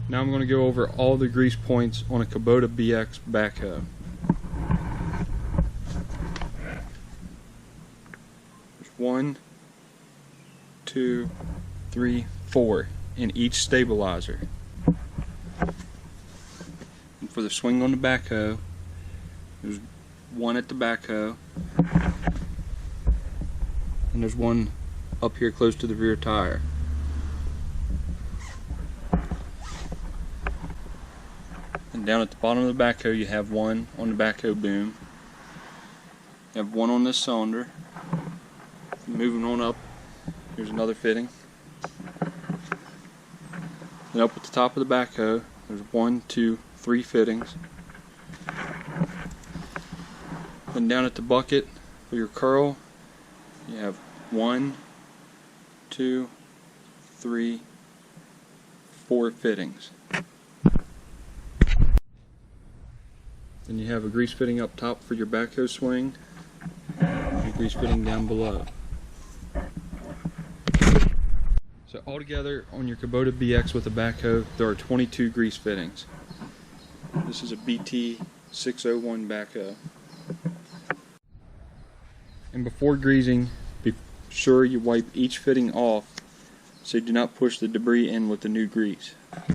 Now I'm going to go over all the grease points on a Kubota BX Backhoe. There's 1, 2, 3, 4 in each stabilizer. And for the swing on the backhoe, there's 1 at the backhoe, and there's 1 up here close to the rear tire. And down at the bottom of the backhoe you have 1 on the backhoe boom. You have 1 on this cylinder. Moving on up, here's another fitting. And up at the top of the backhoe, there's 1, 2, 3 fittings. And down at the bucket for your curl, you have 1, 2, 3, 4 fittings. Then you have a grease fitting up top for your backhoe swing, and a grease fitting down below. So altogether on your Kubota BX with a backhoe, there are 22 grease fittings. This is a BT 601 backhoe. And before greasing, be sure you wipe each fitting off so you do not push the debris in with the new grease.